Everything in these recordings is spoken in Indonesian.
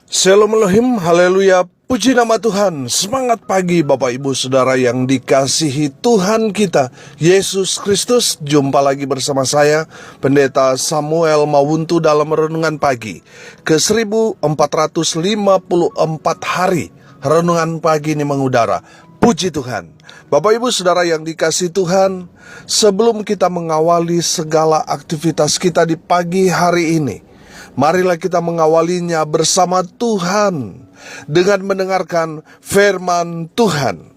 Shalom Elohim, haleluya, puji nama Tuhan. Semangat pagi Bapak Ibu Saudara yang dikasihi Tuhan kita Yesus Kristus. Jumpa lagi bersama saya Pendeta Samuel Mawuntu dalam Renungan Pagi ke 1454 hari Renungan Pagi ini mengudara. Puji Tuhan. Bapak Ibu Saudara yang dikasihi Tuhan, sebelum kita mengawali segala aktivitas kita di pagi hari ini, marilah kita mengawalinya bersama Tuhan dengan mendengarkan firman Tuhan.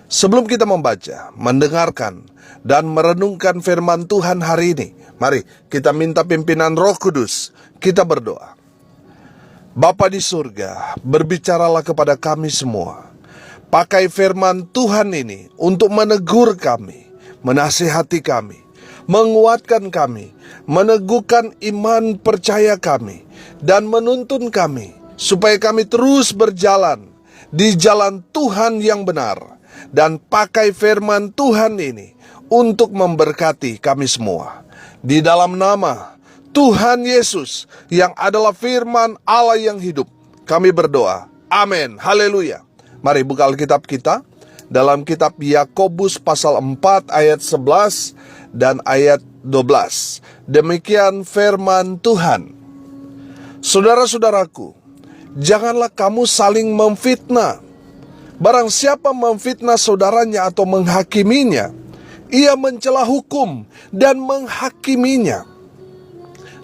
Sebelum kita membaca, mendengarkan, dan merenungkan firman Tuhan hari ini, mari kita minta pimpinan Roh Kudus. Kita berdoa. Bapa di surga, berbicaralah kepada kami semua. Pakai firman Tuhan ini untuk menegur kami, menasihati kami, menguatkan kami, meneguhkan iman percaya kami, dan menuntun kami supaya kami terus berjalan di jalan Tuhan yang benar. Dan pakai firman Tuhan ini untuk memberkati kami semua. Di dalam nama Tuhan Yesus yang adalah firman Allah yang hidup, kami berdoa. Amin. Haleluya. Mari buka Alkitab kita dalam kitab Yakobus pasal 4 ayat 11 dan ayat 12. Demikian firman Tuhan. Saudara-saudaraku, janganlah kamu saling memfitnah. Barang siapa memfitnah saudaranya atau menghakiminya, ia mencela hukum dan menghakiminya.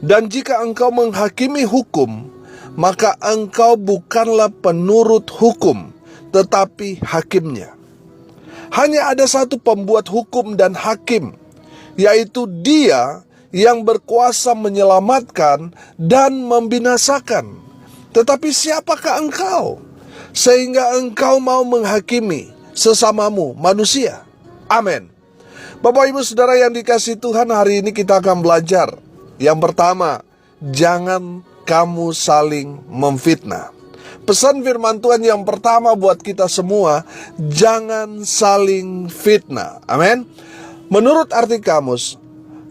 Dan jika engkau menghakimi hukum, maka engkau bukanlah penurut hukum, tetapi hakimnya. Hanya ada satu pembuat hukum dan hakim, yaitu Dia yang berkuasa menyelamatkan dan membinasakan. Tetapi siapakah engkau, sehingga engkau mau menghakimi sesamamu manusia? Amin. Bapak Ibu Saudara yang dikasihi Tuhan, hari ini kita akan belajar. Yang pertama, jangan kamu saling memfitnah. Pesan firman Tuhan yang pertama buat kita semua, jangan saling fitnah. Amin. Menurut arti kamus,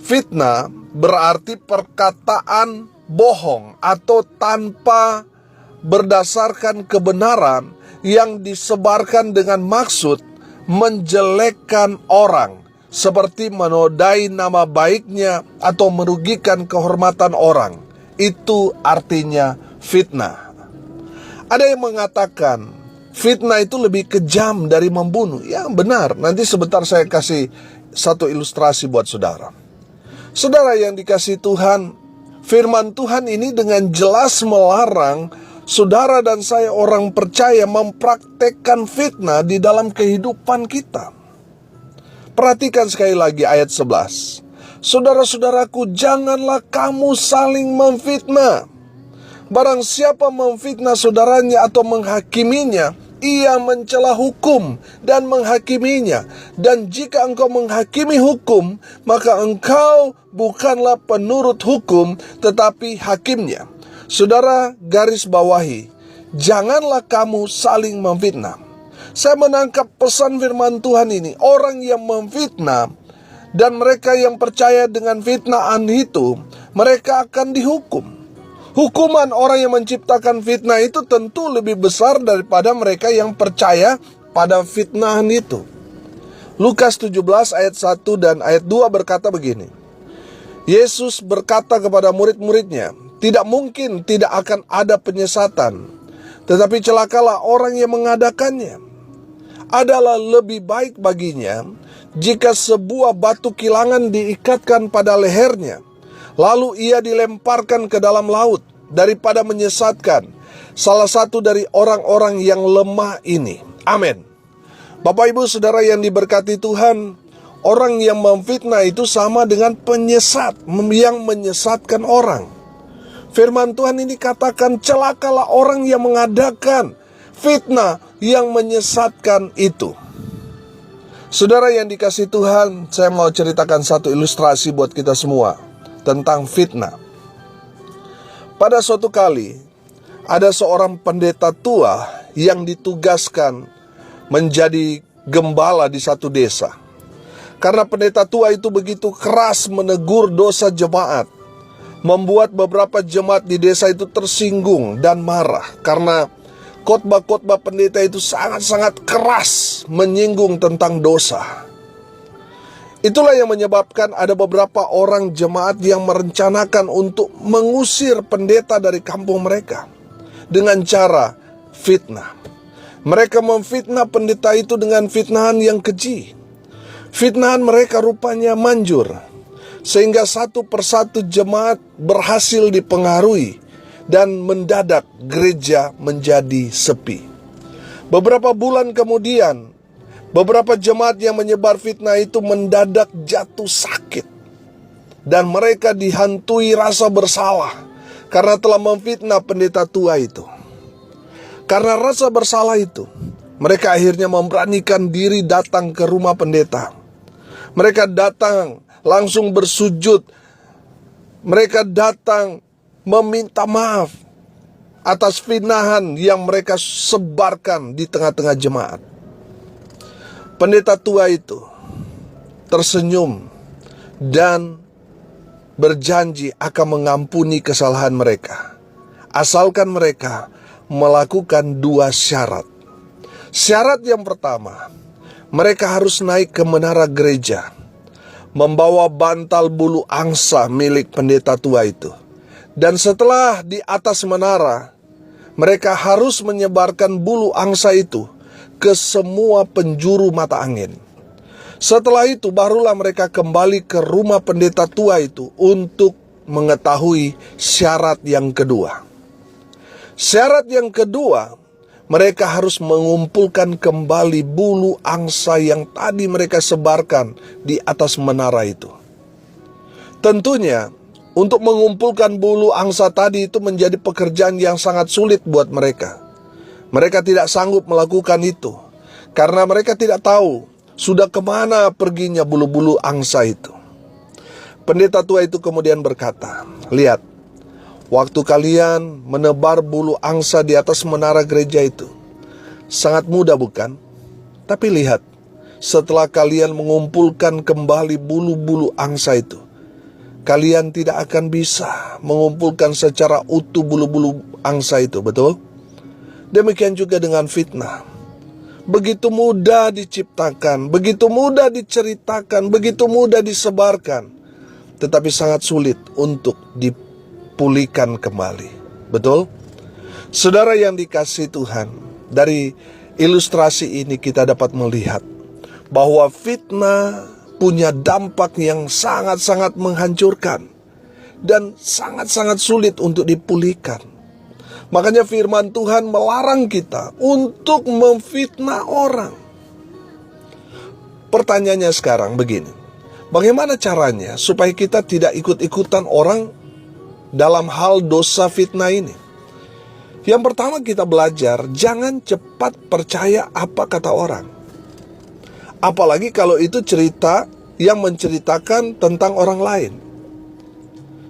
fitnah berarti perkataan bohong atau tanpa berdasarkan kebenaran yang disebarkan dengan maksud menjelekkan orang, seperti menodai nama baiknya atau merugikan kehormatan orang. Itu artinya fitnah. Ada yang mengatakan fitnah itu lebih kejam dari membunuh. Ya benar, nanti sebentar saya kasih satu ilustrasi buat saudara. Saudara yang dikasihi Tuhan, firman Tuhan ini dengan jelas melarang saudara dan saya orang percaya mempraktekkan fitnah di dalam kehidupan kita. Perhatikan sekali lagi ayat 11. Saudara-saudaraku, janganlah kamu saling memfitnah. Barang siapa memfitnah saudaranya atau menghakiminya, ia mencela hukum dan menghakiminya. Dan jika engkau menghakimi hukum, maka engkau bukanlah penurut hukum, tetapi hakimnya. Saudara, garis bawahi, janganlah kamu saling memfitnah. Saya menangkap pesan firman Tuhan ini. Orang yang memfitnah dan mereka yang percaya dengan fitnahan itu, mereka akan dihukum. Hukuman orang yang menciptakan fitnah itu tentu lebih besar daripada mereka yang percaya pada fitnahan itu. Lukas 17 ayat 1 dan ayat 2 berkata begini. Yesus berkata kepada murid-muridnya, tidak mungkin tidak akan ada penyesatan, tetapi celakalah orang yang mengadakannya. Adalah lebih baik baginya jika sebuah batu kilangan diikatkan pada lehernya, lalu ia dilemparkan ke dalam laut, daripada menyesatkan salah satu dari orang-orang yang lemah ini. Amin. Bapak Ibu Saudara yang diberkati Tuhan, orang yang memfitnah itu sama dengan penyesat, yang menyesatkan orang. Firman Tuhan ini katakan, celakalah orang yang mengadakan fitnah yang menyesatkan itu. Saudara yang dikasihi Tuhan, saya mau ceritakan satu ilustrasi buat kita semua tentang fitnah. Pada suatu kali, ada seorang pendeta tua yang ditugaskan menjadi gembala di satu desa. Karena pendeta tua itu begitu keras menegur dosa jemaat, membuat beberapa jemaat di desa itu tersinggung dan marah karena khotbah-khotbah pendeta itu sangat-sangat keras menyinggung tentang dosa. Itulah yang menyebabkan ada beberapa orang jemaat yang merencanakan untuk mengusir pendeta dari kampung mereka dengan cara fitnah. Mereka memfitnah pendeta itu dengan fitnahan yang keji. Fitnahan mereka rupanya manjur, sehingga satu persatu jemaat berhasil dipengaruhi dan mendadak gereja menjadi sepi. Beberapa bulan kemudian, beberapa jemaat yang menyebar fitnah itu mendadak jatuh sakit. Dan mereka dihantui rasa bersalah karena telah memfitnah pendeta tua itu. Karena rasa bersalah itu, mereka akhirnya memberanikan diri datang ke rumah pendeta. Mereka datang langsung bersujud. Mereka datang meminta maaf atas fitnahan yang mereka sebarkan di tengah-tengah jemaat. Pendeta tua itu tersenyum dan berjanji akan mengampuni kesalahan mereka, asalkan mereka melakukan 2 syarat. Syarat yang pertama, mereka harus naik ke menara gereja, membawa bantal bulu angsa milik pendeta tua itu. Dan setelah di atas menara, mereka harus menyebarkan bulu angsa itu ke semua penjuru mata angin. Setelah itu barulah mereka kembali ke rumah pendeta tua itu untuk mengetahui syarat yang kedua. Syarat yang kedua, mereka harus mengumpulkan kembali bulu angsa yang tadi mereka sebarkan di atas menara itu. Tentunya, untuk mengumpulkan bulu angsa tadi itu menjadi pekerjaan yang sangat sulit buat mereka. Mereka tidak sanggup melakukan itu, karena mereka tidak tahu sudah kemana perginya bulu-bulu angsa itu. Pendeta tua itu kemudian berkata, "Lihat, waktu kalian menebar bulu angsa di atas menara gereja itu, sangat mudah bukan? Tapi lihat, setelah kalian mengumpulkan kembali bulu-bulu angsa itu, kalian tidak akan bisa mengumpulkan secara utuh bulu-bulu angsa itu, betul? Demikian juga dengan fitnah. Begitu mudah diciptakan, begitu mudah diceritakan, begitu mudah disebarkan, tetapi sangat sulit untuk dipulihkan kembali. Betul? Saudara yang dikasihi Tuhan, dari ilustrasi ini kita dapat melihat bahwa fitnah punya dampak yang sangat-sangat menghancurkan dan sangat-sangat sulit untuk dipulihkan. Makanya firman Tuhan melarang kita untuk memfitnah orang. Pertanyaannya sekarang begini, bagaimana caranya supaya kita tidak ikut-ikutan orang dalam hal dosa fitnah ini? Yang pertama kita belajar, jangan cepat percaya apa kata orang. Apalagi kalau itu cerita yang menceritakan tentang orang lain.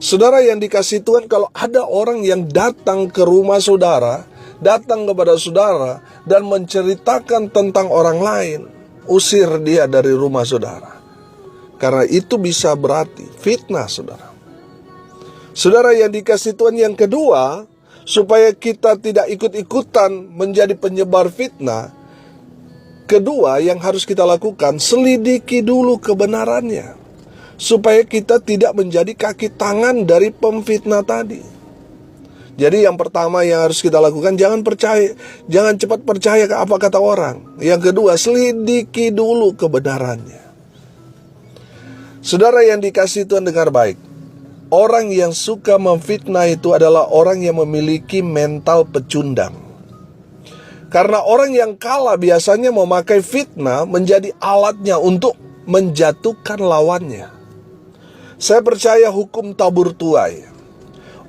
Saudara yang dikasihi Tuhan, kalau ada orang yang datang ke rumah saudara, datang kepada saudara dan menceritakan tentang orang lain, usir dia dari rumah saudara. Karena itu bisa berarti fitnah, saudara. Saudara yang dikasihi Tuhan, yang kedua, supaya kita tidak ikut-ikutan menjadi penyebar fitnah, kedua yang harus kita lakukan, selidiki dulu kebenarannya, supaya kita tidak menjadi kaki tangan dari pemfitnah tadi. Jadi yang pertama yang harus kita lakukan, jangan cepat percaya ke apa kata orang. Yang kedua, selidiki dulu kebenarannya. Saudara yang dikasihi Tuhan, dengar baik. Orang yang suka memfitnah itu adalah orang yang memiliki mental pecundang. Karena orang yang kalah biasanya memakai fitnah menjadi alatnya untuk menjatuhkan lawannya. Saya percaya hukum tabur tuai.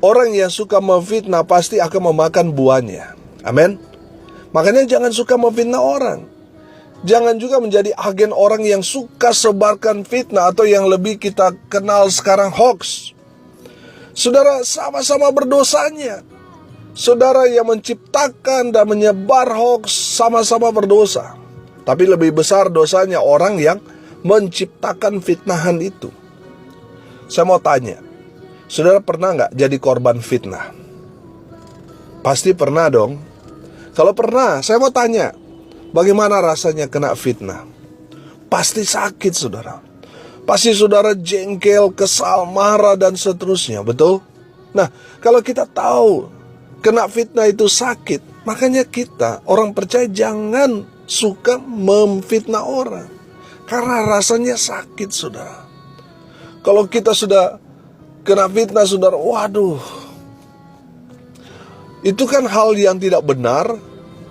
Orang yang suka memfitnah pasti akan memakan buahnya. Amin. Makanya jangan suka memfitnah orang. Jangan juga menjadi agen orang yang suka sebarkan fitnah atau yang lebih kita kenal sekarang hoax. Saudara, sama-sama berdosanya. Saudara yang menciptakan dan menyebar hoax sama-sama berdosa. Tapi lebih besar dosanya orang yang menciptakan fitnahan itu. Saya mau tanya, Saudara pernah nggak jadi korban fitnah? Pasti pernah dong. Kalau pernah, saya mau tanya, bagaimana rasanya kena fitnah? Pasti sakit, saudara. Pasti saudara jengkel, kesal, marah, dan seterusnya, betul? Nah, kalau kita tahu kena fitnah itu sakit, makanya kita, orang percaya, jangan suka memfitnah orang. Karena rasanya sakit, saudara. Kalau kita sudah kena fitnah, saudara, waduh, itu kan hal yang tidak benar,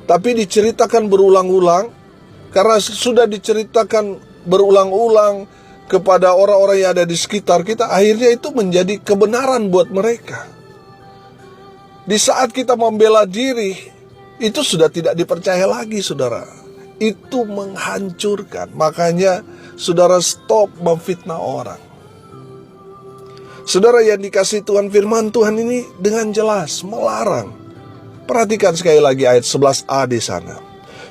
tapi diceritakan berulang-ulang. Karena sudah diceritakan berulang-ulang kepada orang-orang yang ada di sekitar kita, akhirnya itu menjadi kebenaran buat mereka. Di saat kita membela diri, itu sudah tidak dipercaya lagi, saudara. Itu menghancurkan. Makanya, saudara, stop memfitnah orang. Saudara yang dikasih Tuhan, firman Tuhan ini dengan jelas melarang. Perhatikan sekali lagi ayat 11a di sana.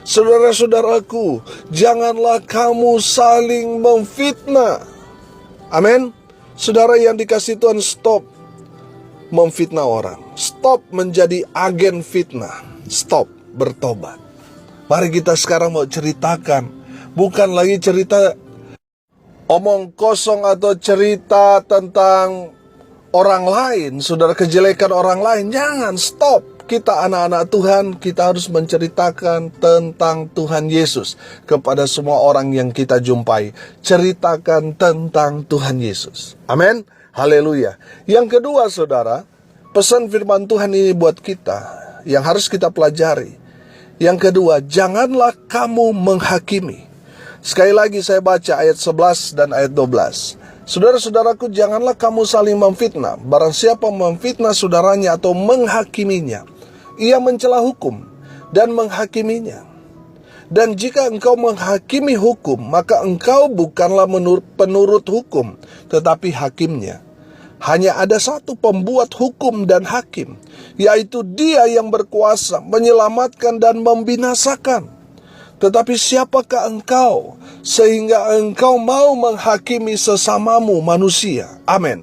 Saudara-saudaraku, janganlah kamu saling memfitnah. Amin. Saudara yang dikasih Tuhan, stop memfitnah orang. Stop menjadi agen fitnah. Stop, bertobat. Mari kita sekarang mau ceritakan. Bukan lagi cerita omong kosong atau cerita tentang orang lain, saudara, kejelekan orang lain. Jangan, stop. Kita anak-anak Tuhan, kita harus menceritakan tentang Tuhan Yesus kepada semua orang yang kita jumpai. Ceritakan tentang Tuhan Yesus. Amin. Haleluya. Yang kedua, saudara, pesan firman Tuhan ini buat kita yang harus kita pelajari. Yang kedua, janganlah kamu menghakimi. Sekali lagi saya baca ayat 11 dan ayat 12. Saudara-saudaraku, janganlah kamu saling memfitnah. Barang siapa memfitnah saudaranya atau menghakiminya, ia mencela hukum dan menghakiminya. Dan jika engkau menghakimi hukum, maka engkau bukanlah penurut hukum, tetapi hakimnya. Hanya ada satu pembuat hukum dan hakim, yaitu Dia yang berkuasa menyelamatkan dan membinasakan. Tetapi siapakah engkau sehingga engkau mau menghakimi sesamamu manusia? Amin.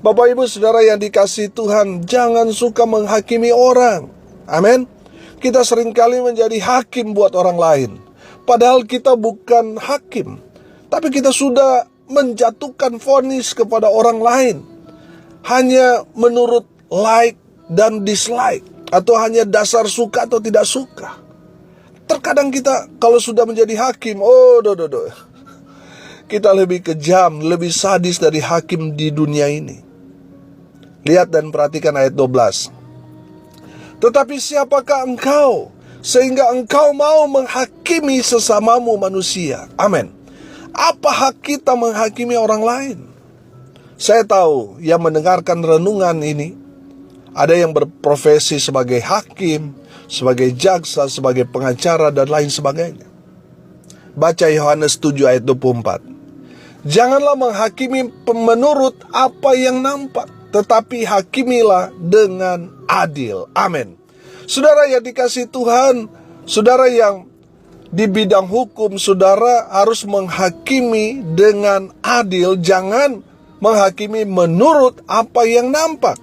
Bapak ibu saudara yang dikasihi Tuhan, jangan suka menghakimi orang. Amin. Kita seringkali menjadi hakim buat orang lain. Padahal kita bukan hakim. Tapi kita sudah menjatuhkan vonis kepada orang lain. Hanya menurut like dan dislike. Atau hanya dasar suka atau tidak suka. Terkadang kita kalau sudah menjadi hakim, kita lebih kejam, lebih sadis dari hakim di dunia ini. Lihat dan perhatikan ayat 12. Tetapi siapakah engkau sehingga engkau mau menghakimi sesamamu manusia? Amin. Apa hak kita menghakimi orang lain? Saya tahu yang mendengarkan renungan ini, ada yang berprofesi sebagai hakim, sebagai jaksa, sebagai pengacara, dan lain sebagainya. Baca Yohanes 7 ayat 24. Janganlah menghakimi menurut apa yang nampak, tetapi hakimilah dengan adil. Amin. Saudara yang dikasihi Tuhan, saudara yang di bidang hukum, saudara harus menghakimi dengan adil. Jangan menghakimi menurut apa yang nampak.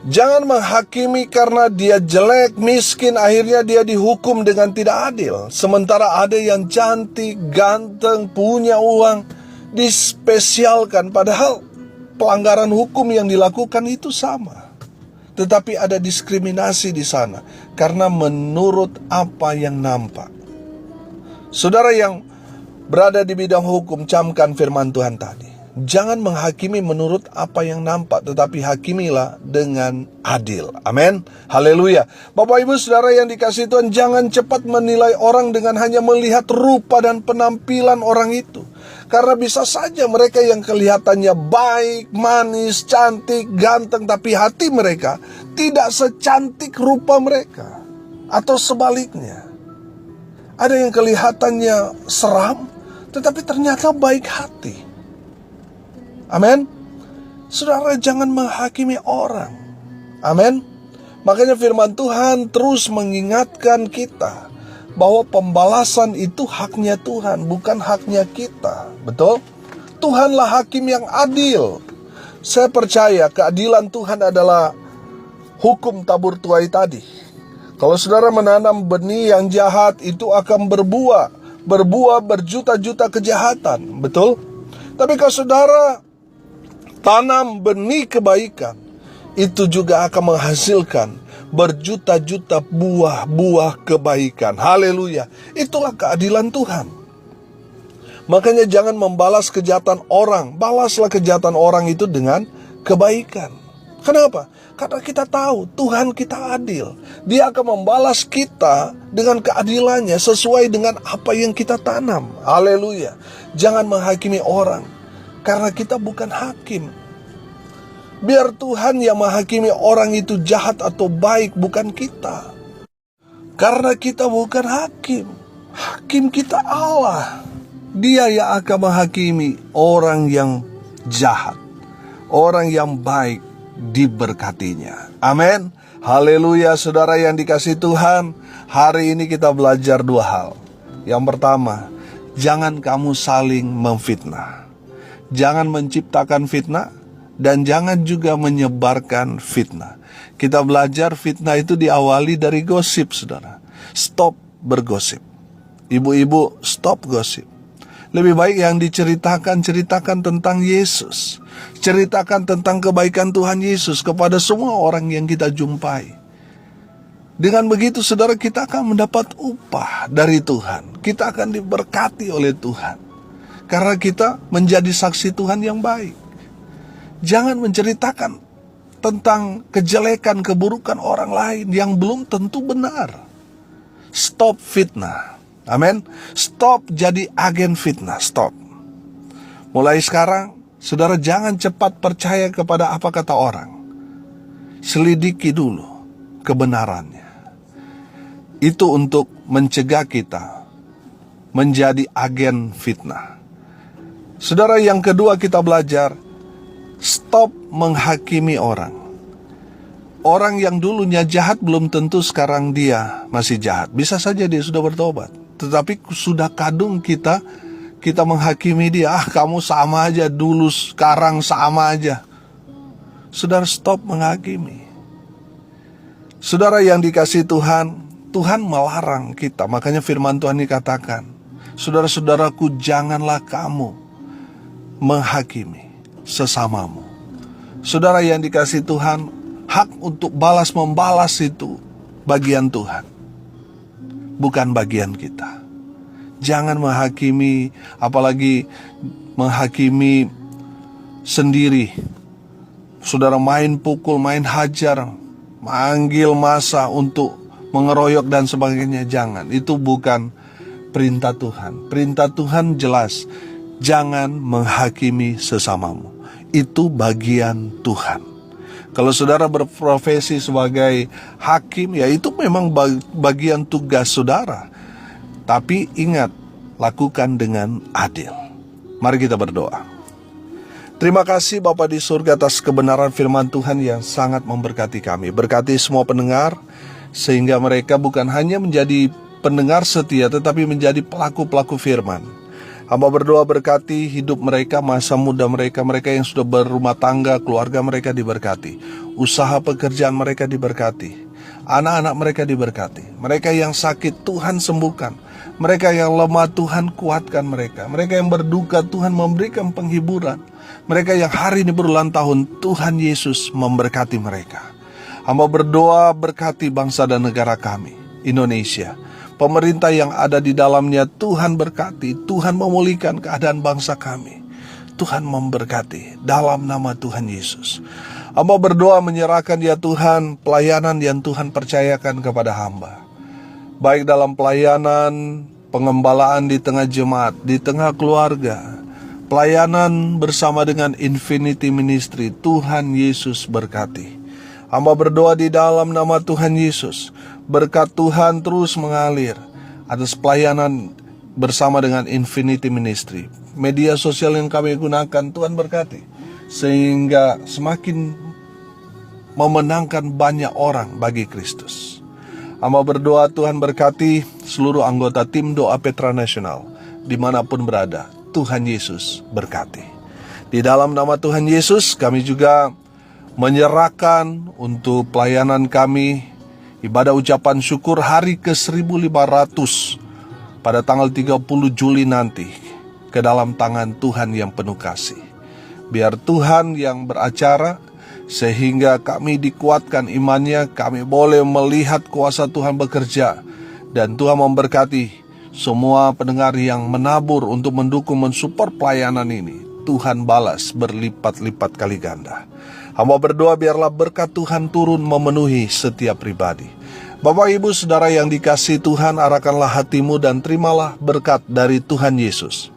Jangan menghakimi karena dia jelek, miskin, akhirnya dia dihukum dengan tidak adil. Sementara ada yang cantik, ganteng, punya uang, dispesialkan. Padahal pelanggaran hukum yang dilakukan itu sama. Tetapi ada diskriminasi di sana karena menurut apa yang nampak. Saudara yang berada di bidang hukum, camkan firman Tuhan tadi. Jangan menghakimi menurut apa yang nampak, tetapi hakimilah dengan adil. Amin. Haleluya. Bapak ibu saudara yang dikasihi Tuhan, jangan cepat menilai orang dengan hanya melihat rupa dan penampilan orang itu. Karena bisa saja mereka yang kelihatannya baik, manis, cantik, ganteng, tapi hati mereka tidak secantik rupa mereka. Atau sebaliknya. Ada yang kelihatannya seram, tetapi ternyata baik hati. Amin. Saudara, jangan menghakimi orang. Amin. Makanya firman Tuhan terus mengingatkan kita bahwa pembalasan itu haknya Tuhan, bukan haknya kita. Betul? Tuhanlah hakim yang adil. Saya percaya keadilan Tuhan adalah hukum tabur tuai tadi. Kalau saudara menanam benih yang jahat, itu akan berbuah berjuta-juta kejahatan, betul? Tapi kalau saudara tanam benih kebaikan, itu juga akan menghasilkan berjuta-juta buah-buah kebaikan. Haleluya. Itulah keadilan Tuhan. Makanya jangan membalas kejahatan orang. Balaslah kejahatan orang itu dengan kebaikan. Kenapa? Karena kita tahu Tuhan kita adil. Dia akan membalas kita dengan keadilannya sesuai dengan apa yang kita tanam. Haleluya. Jangan menghakimi orang, karena kita bukan hakim. Biar Tuhan yang menghakimi orang itu jahat atau baik, bukan kita. Karena kita bukan hakim. Hakim kita Allah. Dia yang akan menghakimi orang yang jahat, orang yang baik diberkatinya. Amin. Haleluya. Saudara yang dikasihi Tuhan, hari ini kita belajar dua hal. Yang pertama, jangan kamu saling memfitnah. Jangan menciptakan fitnah, dan jangan juga menyebarkan fitnah. Kita belajar fitnah itu diawali dari gosip, saudara. Stop bergosip. Ibu-ibu, stop gosip. Lebih baik yang ceritakan tentang Yesus. Ceritakan tentang kebaikan Tuhan Yesus kepada semua orang yang kita jumpai. Dengan begitu, saudara, kita akan mendapat upah dari Tuhan. Kita akan diberkati oleh Tuhan, karena kita menjadi saksi Tuhan yang baik. Jangan menceritakan tentang kejelekan, keburukan orang lain yang belum tentu benar. Stop fitnah. Amin. Stop jadi agen fitnah. Stop. Mulai sekarang, saudara, jangan cepat percaya kepada apa kata orang. Selidiki dulu kebenarannya. Itu untuk mencegah kita menjadi agen fitnah. Saudara, yang kedua kita belajar, stop menghakimi orang. Orang yang dulunya jahat belum tentu sekarang dia masih jahat. Bisa saja dia sudah bertobat. Tetapi sudah kadung kita menghakimi dia. Kamu sama aja dulu, sekarang sama aja. Saudara, stop menghakimi. Saudara yang dikasihi Tuhan, Tuhan melarang kita. Makanya firman Tuhan dikatakan, saudara-saudaraku, janganlah kamu menghakimi sesamamu. Saudara yang dikasihi Tuhan, hak untuk balas-membalas itu bagian Tuhan, bukan bagian kita. Jangan menghakimi, apalagi menghakimi sendiri. Saudara main pukul, main hajar, manggil massa untuk mengeroyok dan sebagainya. Jangan, itu bukan perintah Tuhan. Perintah Tuhan jelas, jangan menghakimi sesamamu. Itu bagian Tuhan. Kalau saudara berprofesi sebagai hakim, ya itu memang bagian tugas saudara. Tapi ingat, lakukan dengan adil. Mari kita berdoa. Terima kasih Bapa di surga atas kebenaran firman Tuhan yang sangat memberkati kami. Berkati semua pendengar, sehingga mereka bukan hanya menjadi pendengar setia, tetapi menjadi pelaku-pelaku firman. Hamba berdoa berkati hidup mereka, masa muda mereka, mereka yang sudah berumah tangga, keluarga mereka diberkati. Usaha pekerjaan mereka diberkati. Anak-anak mereka diberkati. Mereka yang sakit Tuhan sembuhkan. Mereka yang lemah Tuhan kuatkan mereka. Mereka yang berduka Tuhan memberikan penghiburan. Mereka yang hari ini berulang tahun, Tuhan Yesus memberkati mereka. Hamba berdoa berkati bangsa dan negara kami, Indonesia. Pemerintah yang ada di dalamnya Tuhan berkati. Tuhan memulihkan keadaan bangsa kami. Tuhan memberkati dalam nama Tuhan Yesus. Hamba berdoa menyerahkan ya Tuhan pelayanan yang Tuhan percayakan kepada hamba. Baik dalam pelayanan, pengembalaan di tengah jemaat, di tengah keluarga, pelayanan bersama dengan Infinity Ministry, Tuhan Yesus berkati. Hamba berdoa di dalam nama Tuhan Yesus, berkat Tuhan terus mengalir atas pelayanan bersama dengan Infinity Ministry. Media sosial yang kami gunakan, Tuhan berkati, sehingga semakin memenangkan banyak orang bagi Kristus. Hamba berdoa Tuhan berkati seluruh anggota tim doa Petra Nasional, dimanapun berada, Tuhan Yesus berkati. Di dalam nama Tuhan Yesus, kami juga menyerahkan untuk pelayanan kami ibadah ucapan syukur hari ke-1500 pada tanggal 30 Juli nanti ke dalam tangan Tuhan yang penuh kasih. Biar Tuhan yang beracara sehingga kami dikuatkan imannya, kami boleh melihat kuasa Tuhan bekerja, dan Tuhan memberkati semua pendengar yang menabur untuk mendukung mensupport pelayanan ini. Tuhan balas berlipat-lipat kali ganda. Hamba berdoa biarlah berkat Tuhan turun memenuhi setiap pribadi. Bapak Ibu Saudara yang dikasihi Tuhan, arahkanlah hatimu dan terimalah berkat dari Tuhan Yesus.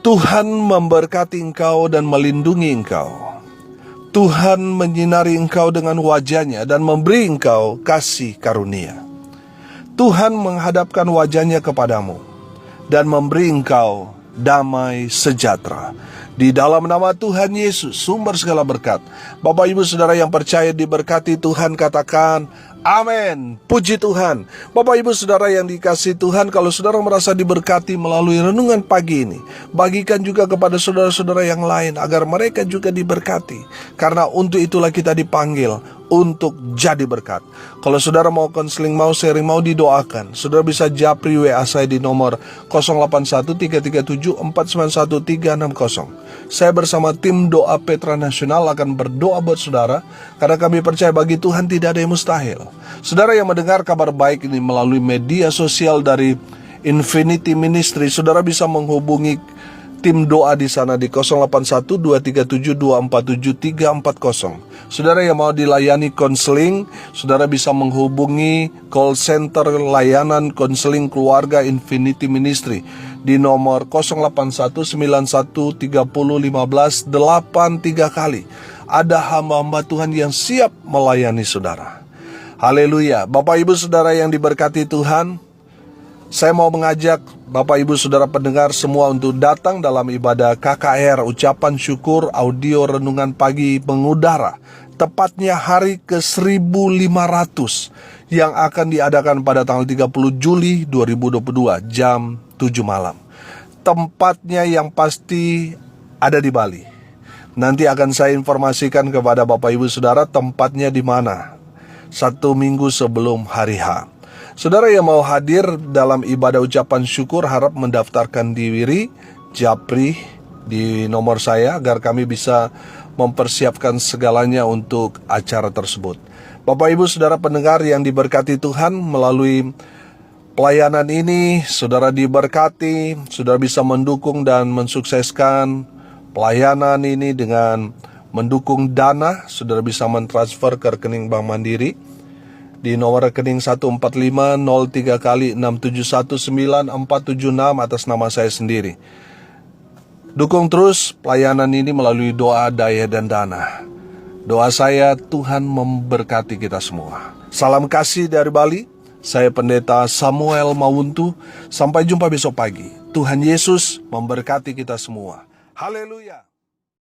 Tuhan memberkati engkau dan melindungi engkau. Tuhan menyinari engkau dengan wajah-Nya dan memberi engkau kasih karunia. Tuhan menghadapkan wajah-Nya kepadamu dan memberi engkau damai sejahtera. Di dalam nama Tuhan Yesus, sumber segala berkat. Bapak Ibu Saudara yang percaya diberkati Tuhan, katakan amin. Puji Tuhan. Bapak Ibu Saudara yang dikasihi Tuhan, kalau saudara merasa diberkati melalui renungan pagi ini, bagikan juga kepada saudara-saudara yang lain agar mereka juga diberkati. Karena untuk itulah kita dipanggil untuk jadi berkat. Kalau saudara mau konseling, mau sharing, mau didoakan, saudara bisa japri WA saya di nomor 081337491360. Saya bersama tim doa Petra Nasional akan berdoa buat saudara, karena kami percaya bagi Tuhan tidak ada yang mustahil. Saudara yang mendengar kabar baik ini melalui media sosial dari Infinity Ministry, saudara bisa menghubungi tim doa di sana di 081237247340. Saudara yang mau dilayani konseling, saudara bisa menghubungi call center layanan konseling keluarga Infinity Ministry di nomor 0819130583 kali. Ada hamba-hamba Tuhan yang siap melayani saudara. Haleluya. Bapak Ibu Saudara yang diberkati Tuhan, saya mau mengajak Bapak Ibu Saudara pendengar semua untuk datang dalam ibadah KKR ucapan syukur audio renungan pagi mengudara, tepatnya hari ke-1500 yang akan diadakan pada tanggal 30 Juli 2022 jam 7 malam. Tempatnya yang pasti ada di Bali. Nanti akan saya informasikan kepada Bapak Ibu Saudara tempatnya di mana, 1 minggu sebelum hari H. Saudara yang mau hadir dalam ibadah ucapan syukur harap mendaftarkan diri japri di nomor saya agar kami bisa mempersiapkan segalanya untuk acara tersebut. Bapak Ibu Saudara pendengar yang diberkati Tuhan, melalui pelayanan ini saudara diberkati, saudara bisa mendukung dan mensukseskan pelayanan ini dengan mendukung dana. Saudara bisa mentransfer ke rekening Bank Mandiri di nomor rekening 14503 kali 6719476 atas nama saya sendiri. Dukung terus pelayanan ini melalui doa, daya, dan dana. Doa saya, Tuhan memberkati kita semua. Salam kasih dari Bali. Saya Pendeta Samuel Mawuntu. Sampai jumpa besok pagi. Tuhan Yesus memberkati kita semua. Haleluya.